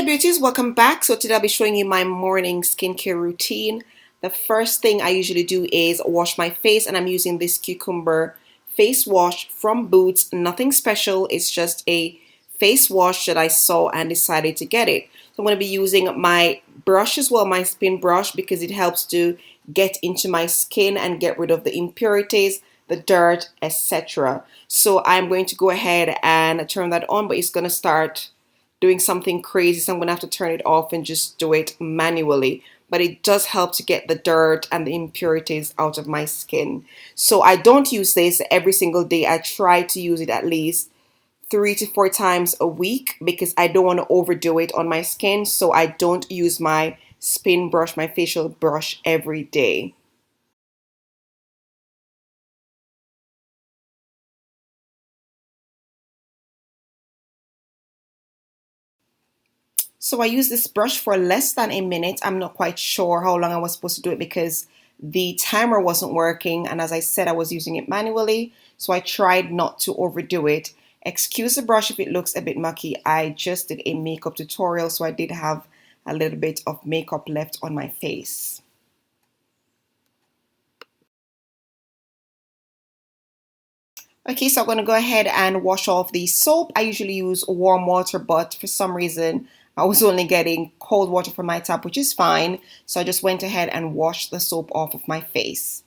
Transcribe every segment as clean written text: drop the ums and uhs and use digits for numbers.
beauties, welcome back. So today I'll be showing you my morning skincare routine. The first thing I usually do is wash my face, and I'm using this cucumber face wash from Boots. Nothing special, it's just a face wash that I saw and decided to get it. So I'm going to be using my brush as well, my spin brush, because it helps to get into my skin and get rid of the impurities, the dirt, etc. So I'm going to go ahead and turn that on, but it's going to start doing something crazy, so I'm gonna have to turn it off and just do it manually. But it does help to get the dirt and the impurities out of my skin. So I don't use this every single day. I try to use it at least 3 to 4 times a week because I don't want to overdo it on my skin. So I don't use my spin brush, my facial brush, every day. So I used this brush for less than a minute. I'm not quite sure how long I was supposed to do it because the timer wasn't working, and as I said, I was using it manually, so I tried not to overdo it. Excuse the brush if it looks a bit mucky. I just did a makeup tutorial, so I did have a little bit of makeup left on my face. Okay, so I'm going to go ahead and wash off the soap. I usually use warm water, but for some reason I was only getting cold water from my tap, which is fine. So I just went ahead and washed the soap off of my face.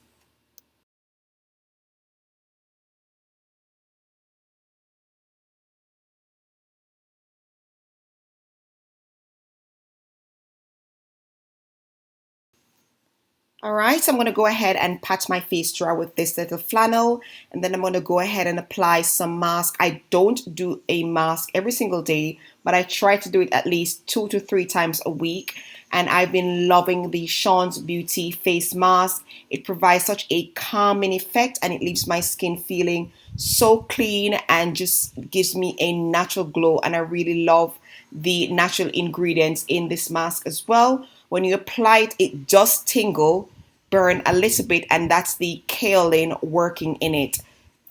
Alright, so I'm going to go ahead and pat my face dry with this little flannel, and then I'm going to go ahead and apply some mask. I don't do a mask every single day, but I try to do it at least 2 to 3 times a week, and I've been loving the Shaunz Beauty face mask. It provides such a calming effect, and it leaves my skin feeling so clean and just gives me a natural glow, and I really love the natural ingredients in this mask as well. When you apply it, it does tingle, burn a little bit, and that's the kaolin working in it.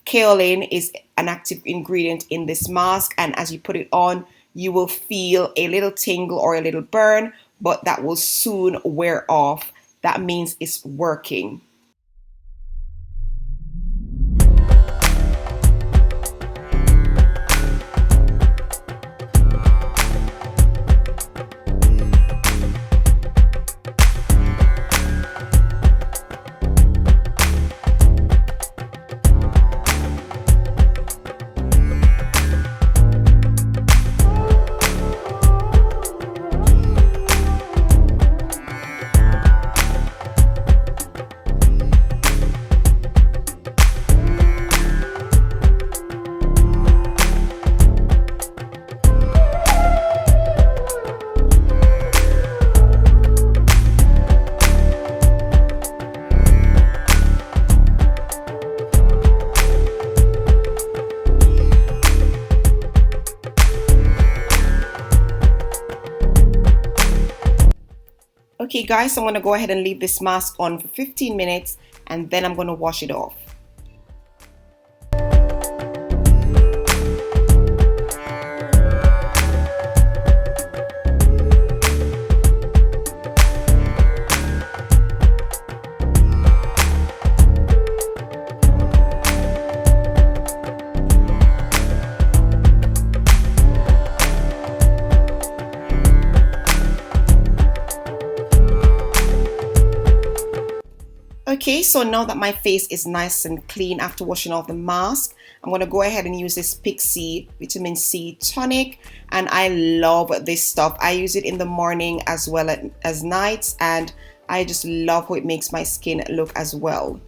Kaolin is an active ingredient in this mask, and as you put it on, you will feel a little tingle or a little burn, but that will soon wear off. That means it's working. Okay guys, so I'm going to go ahead and leave this mask on for 15 minutes and then I'm going to wash it off. Okay, so now that my face is nice and clean after washing off the mask, I'm going to go ahead and use this Pixie Vitamin C Tonic, and I love this stuff. I use it in the morning as well as nights, and I just love how it makes my skin look as well.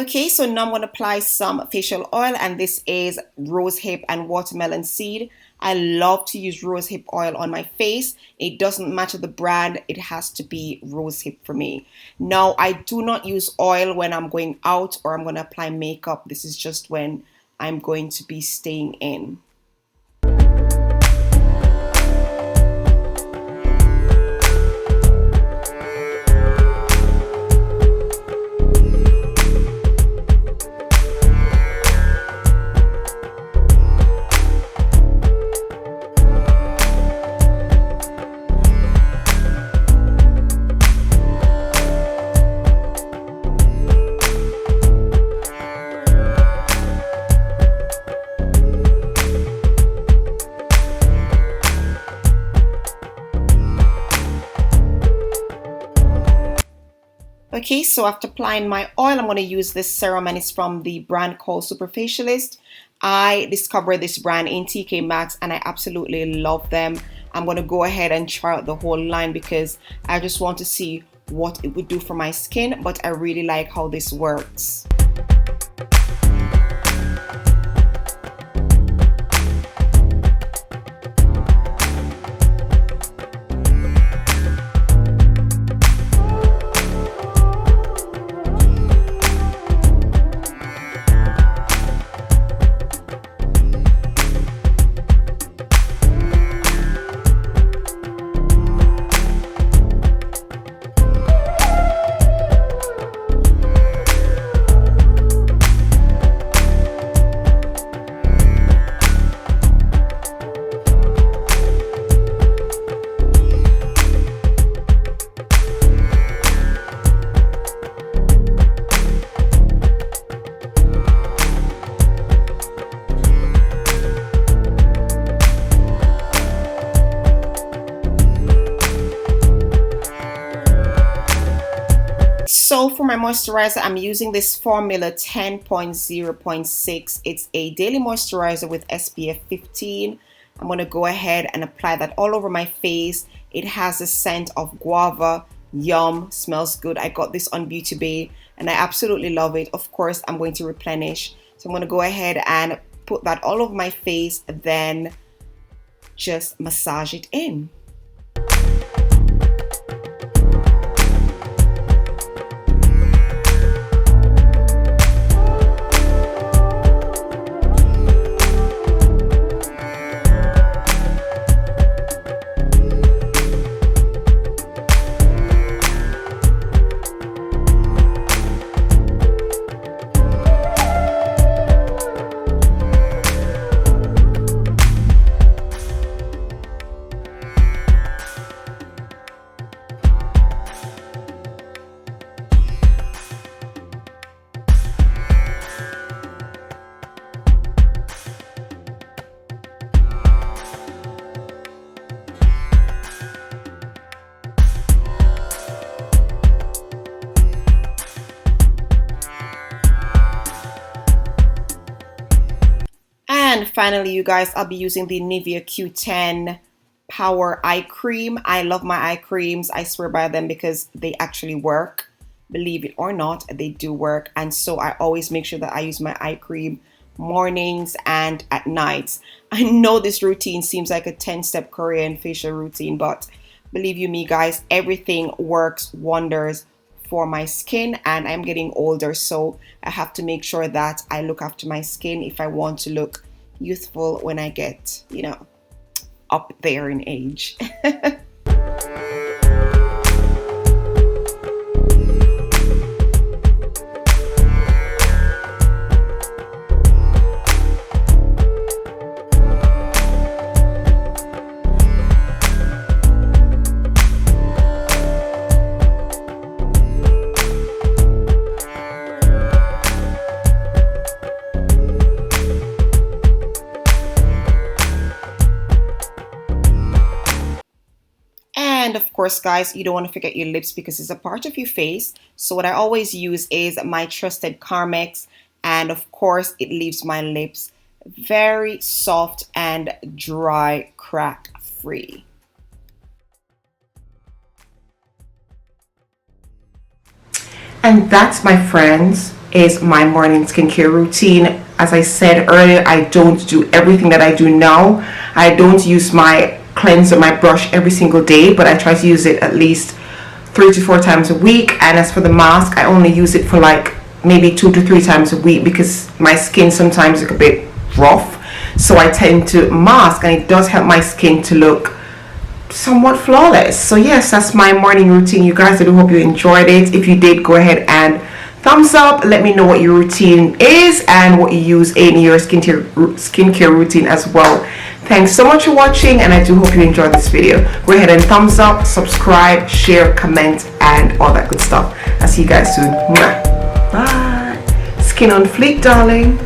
Okay, so now I'm going to apply some facial oil, and this is rosehip and watermelon seed. I love to use rosehip oil on my face. It doesn't matter the brand, it has to be rosehip for me. Now, I do not use oil when I'm going out or I'm going to apply makeup. This is just when I'm going to be staying in. Okay, so after applying my oil, I'm going to use this serum, and it's from the brand called Superfacialist. I discovered this brand in TK Maxx and I absolutely love them. I'm going to go ahead and try out the whole line because I just want to see what it would do for my skin, but I really like how this works. So for my moisturizer, I'm using this Formula 10.0.6. It's a daily moisturizer with SPF 15. I'm going to go ahead and apply that all over my face. It has a scent of guava. Yum, smells good. I got this on Beauty Bay and I absolutely love it. Of course, I'm going to replenish. So I'm going to go ahead and put that all over my face, then just massage it in. And finally, you guys, I'll be using the Nivea Q10 Power Eye Cream. I love my eye creams. I swear by them because they actually work. Believe it or not, they do work. And so I always make sure that I use my eye cream mornings and at nights. I know this routine seems like a 10-step Korean facial routine, but believe you me, guys, everything works wonders for my skin, and I'm getting older, so I have to make sure that I look after my skin if I want to look youthful when I get, you know, up there in age. And of course, guys, you don't want to forget your lips because it's a part of your face. So what I always use is my trusted Carmex. And of course, it leaves my lips very soft and dry, crack free. And that's, my friends, is my morning skincare routine. As I said earlier, I don't do everything that I do now. I don't use my cleanser, my brush every single day, but I try to use it at least 3 to 4 times a week. And as for the mask, I only use it for like maybe 2 to 3 times a week because my skin sometimes is a bit rough, so I tend to mask, and it does help my skin to look somewhat flawless. So yes, that's my morning routine, you guys. I do hope you enjoyed it. If you did, go ahead and thumbs up. Let me know what your routine is and what you use in your skincare routine as well. Thanks so much for watching, and I do hope you enjoyed this video. Go ahead and thumbs up, subscribe, share, comment, and all that good stuff. I'll see you guys soon. Bye. Skin on fleek, darling.